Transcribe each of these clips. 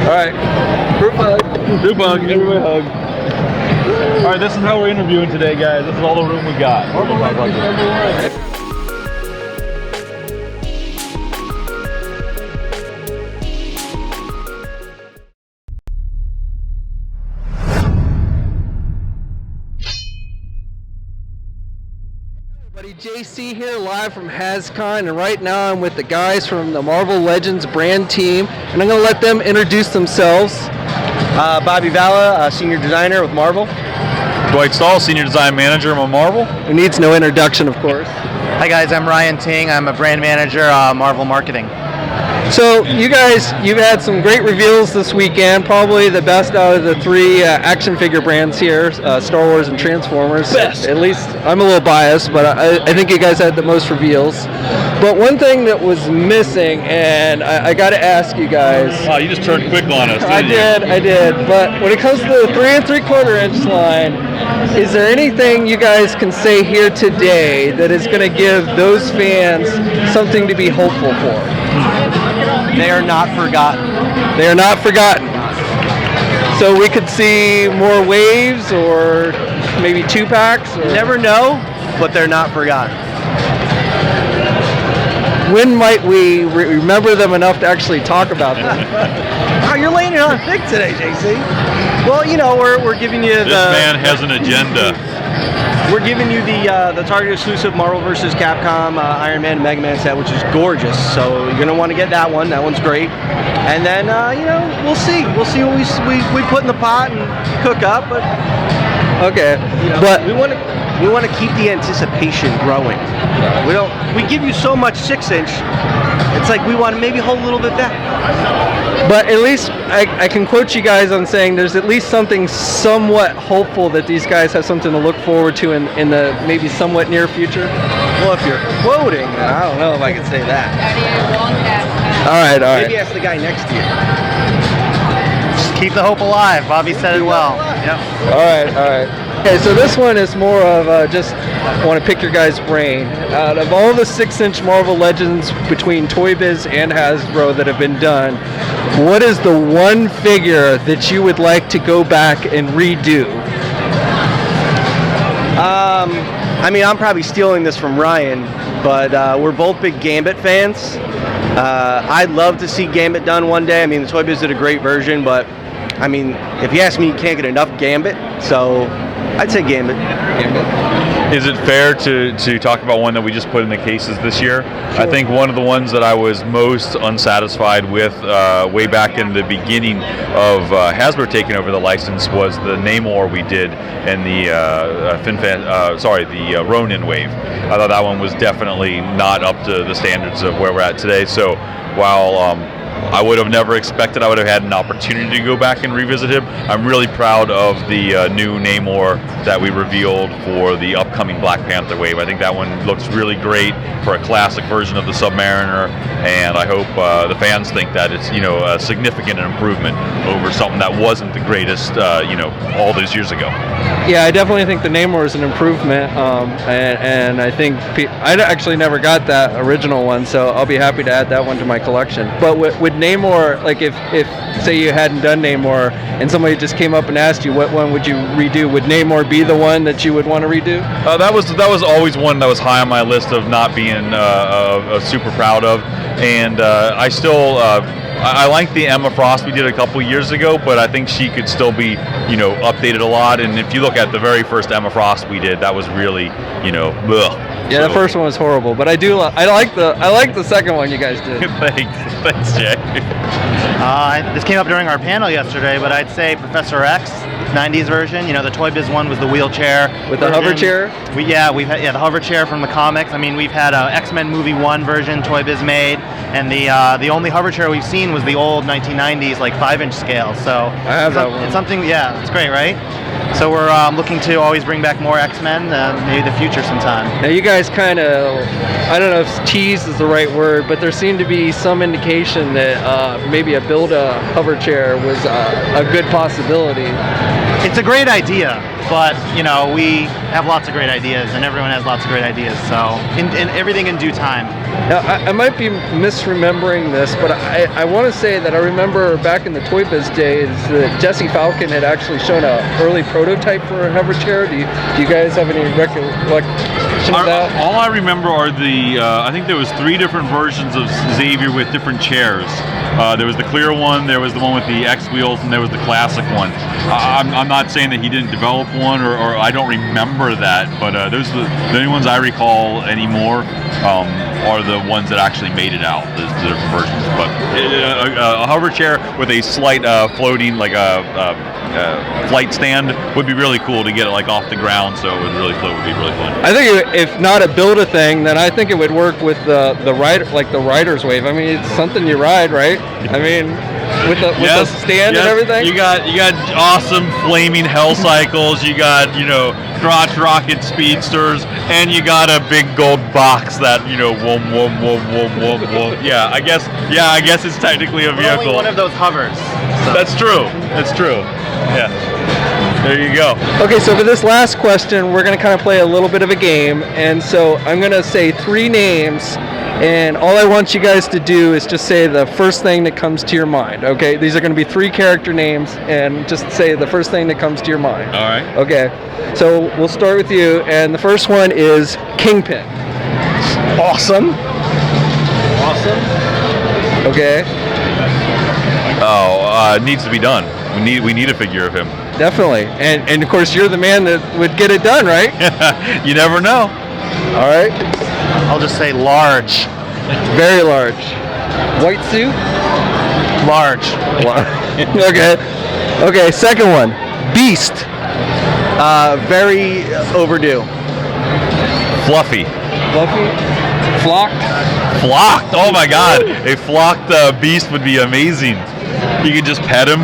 All right. Group hug. Group hug. Everybody hug. All right, this is how we're interviewing today, guys. This is all the room we got. Marvel Legends. JC here, live from Hascon, and right now I'm with the guys from the Marvel Legends Brand Team, and I'm going to let them introduce themselves. Bobby Valla, Senior Designer with Marvel. Dwight Stahl, Senior Design Manager with Marvel. Who needs no introduction, of course. Hi guys, I'm Ryan Ting. I'm a Brand Manager, Marvel Marketing. So you guys, you've had some great reveals this weekend, probably the best out of the three action figure brands here, Star Wars and Transformers. Best. At least I'm a little biased, but I think you guys had the most reveals. But one thing that was missing, and I got to ask you guys. Wow, you just turned quick on us, I did. But when it comes to the 3 3/4 inch line, is there anything you guys can say here today that is going to give those fans something to be hopeful for? They are not forgotten. They are not forgotten. So we could see more waves or maybe 2-packs? You never know, but they're not forgotten. When might we remember them enough to actually talk about them? Oh, you're laying it on thick today, JC. Well, you know, we're giving you the... This man has an agenda. We're giving you the Target exclusive Marvel vs. Capcom Iron Man Mega Man set, which is gorgeous. So you're gonna want to get that one. That one's great. And then you know, we'll see. We'll see what we put in the pot and cook up. But okay, you know, but we want to keep the anticipation growing. We give you so much 6-inch. It's like we want to maybe hold a little bit back. But at least I can quote you guys on saying there's at least something somewhat hopeful that these guys have something to look forward to in the maybe somewhat near future. Well, if you're quoting, then I don't know if I can say that. All right. Maybe ask the guy next to you. Just keep the hope alive. Bobby said it well. Yep. All right. Okay, so this one is more of I want to pick your guys' brain. Out of all the 6-inch Marvel Legends between Toy Biz and Hasbro that have been done, what is the one figure that you would like to go back and redo? I mean, I'm probably stealing this from Ryan, but we're both big Gambit fans. I'd love to see Gambit done one day. I mean, the Toy Biz did a great version, but I mean, if you ask me, you can't get enough Gambit, so I'd say Gambit. Is it fair to talk about one that we just put in the cases this year? Sure. I think one of the ones that I was most unsatisfied with way back in the beginning of Hasbro taking over the license was the Namor we did in the the Ronin wave. I thought that one was definitely not up to the standards of where we're at today. So while I would have never expected I would have had an opportunity to go back and revisit him, I'm really proud of the new Namor that we revealed for the upcoming Black Panther wave. I think that one looks really great for a classic version of the Submariner, and I hope the fans think that it's, you know, a significant improvement over something that wasn't the greatest, you know, all those years ago. Yeah, I definitely think the Namor is an improvement, and I think I actually never got that original one, so I'll be happy to add that one to my collection. But with Namor, like if say you hadn't done Namor and somebody just came up and asked you what one would you redo, would Namor be the one that you would want to redo? That was always one that was high on my list of not being super proud of, and I still I like the Emma Frost we did a couple years ago, but I think she could still be, you know, updated a lot. And if you look at the very first Emma Frost we did, that was really, you know, ugh. Yeah, so. The first one was horrible, but I like the second one you guys did. Thanks, Jay. This came up during our panel yesterday, but I'd say Professor X, 90s version. You know, the Toy Biz one was the wheelchair with the hover chair. We've had the hover chair from the comics. I mean, we've had a X-Men movie 1 version Toy Biz made, and the only hover chair we've seen was the old 1990s like 5-inch scale. So I have that one. It's something. Yeah, it's great, right? So we're looking to always bring back more X-Men, maybe the future sometime. Now you guys kind of, I don't know if tease is the right word, but there seemed to be some indication that maybe a Build-A hover chair was a good possibility. It's a great idea, but we have lots of great ideas, and everyone has lots of great ideas. So, in everything in due time. Now, I might be misremembering this, but I want to say that I remember back in the Toy Biz days that Jesse Falcon had actually shown an early prototype for a hover chair. Do you guys have any recollection of that? All I remember are I think there was 3 different versions of Xavier with different chairs. There was the clear one, there was the one with the X wheels, and there was the classic one. I'm not saying that he didn't develop one, or I don't remember that, but those are the only ones I recall anymore. Are the ones that actually made it out, the different versions. But a hover chair with a slight floating, like a flight stand, would be really cool to get it like off the ground, so it would really float. Would be really fun. I think if not a build-a-thing, then I think it would work with the rider, like the rider's wave. I mean, it's something you ride, right? I mean, with the stand and everything. You got awesome flaming hell cycles. You got crotch rocket speedsters, and you got a big gold box that whoom whoom whoom whoom whoom whoom. I guess it's technically a vehicle. Only one of those hovers. So. That's true. Yeah. There you go. Okay, so for this last question, we're going to kind of play a little bit of a game, and so I'm going to say 3 names. And all I want you guys to do is just say the first thing that comes to your mind, okay? These are going to be 3 character names, and just say the first thing that comes to your mind. All right. Okay, so we'll start with you, and the first one is Kingpin. Awesome. Okay. Oh, it needs to be done. We need a figure of him. Definitely, and of course you're the man that would get it done, right? You never know. All right. I'll just say large. Very large. White suit? Large. Okay, second one. Beast. Very overdue. Fluffy. Flocked? Oh my God. A flocked beast would be amazing. You could just pet him.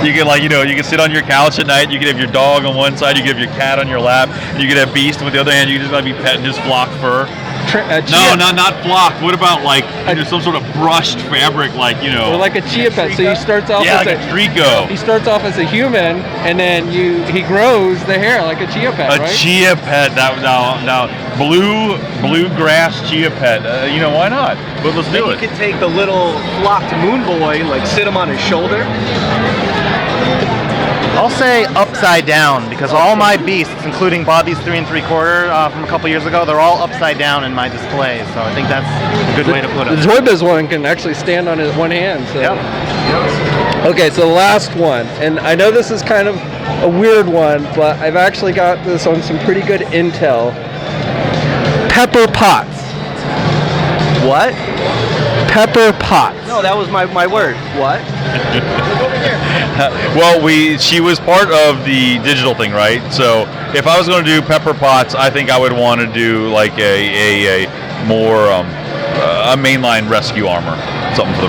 You can you can sit on your couch at night. You could have your dog on one side. You could have your cat on your lap. You could have Beast with the other hand. You could just be petting his flocked fur. No, not flocked. What about some sort of brushed fabric, or like a chia pet. So he starts off as like a trico. He starts off as a human, and then he grows the hair like a chia pet, right? A chia pet. Now bluegrass chia pet. Why not? But let's do it. You could take the little flocked moon boy, sit him on his shoulder. I'll say upside down, because all my beasts, including Bobby's 3 3/4 from a couple years ago, they're all upside down in my display. So I think that's a good way to put it. The Toy Biz one can actually stand on his one hand. So. Yep. Okay, so the last one, and I know this is kind of a weird one, but I've actually got this on some pretty good intel. Pepper Potts. What? Pepper Potts. No, that was my word. What? Well, she was part of the digital thing, right? So if I was going to do Pepper Potts, I think I would want to do like a more a mainline rescue armor, something for the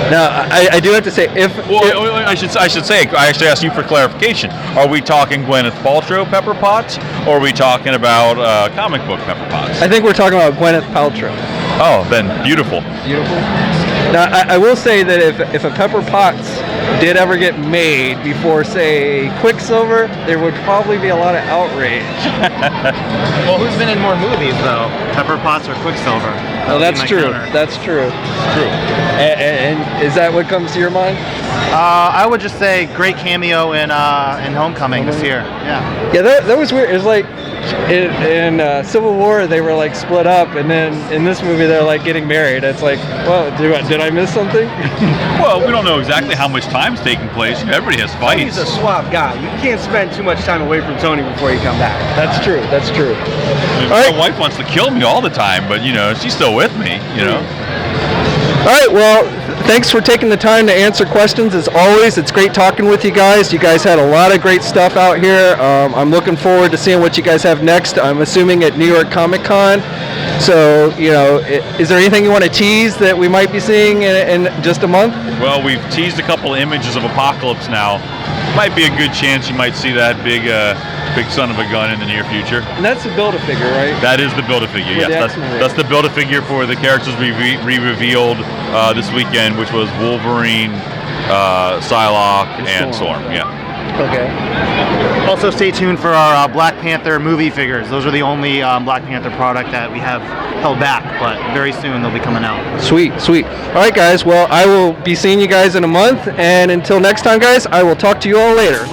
Now, I do have to say, I should say, I actually asked you for clarification. Are we talking Gwyneth Paltrow Pepper Potts, or are we talking about comic book Pepper Potts? I think we're talking about Gwyneth Paltrow. Oh, then beautiful. Now, I will say that if a Pepper Potts did ever get made before, say, Quicksilver, there would probably be a lot of outrage. Well, who's been in more movies, though? Pepper Potts or Quicksilver? Well, that's true. That's true. And is that what comes to your mind? I would just say great cameo in Homecoming this year. Yeah, that was weird. It was like in Civil War they were like split up, and then in this movie they're like getting married. It's like, well, did I miss something? Well, we don't know exactly how much time's taking place. Everybody has fights. He's a swap guy. You can't spend too much time away from Tony before you come back. That's true. My wife wants to kill me all the time, but she's still with me. All right, well, thanks for taking the time to answer questions. As always, it's great talking with you guys. You guys had a lot of great stuff out here. I'm looking forward to seeing what you guys have next. I'm assuming at New York Comic Con. So, is there anything you want to tease that we might be seeing in just a month? Well, we've teased a couple of images of Apocalypse now. Might be a good chance you might see that big son of a gun in the near future. And that's the Build-A-Figure, right? That is the Build-A-Figure, yes. That's the Build-A-Figure for the characters we revealed this weekend, which was Wolverine, Psylocke, and Storm. Yeah. Okay. Also, stay tuned for our Black Panther movie figures. Those are the only Black Panther product that we have held back, but very soon they'll be coming out. Sweet, sweet. All right, guys. Well, I will be seeing you guys in a month, and until next time, guys, I will talk to you all later.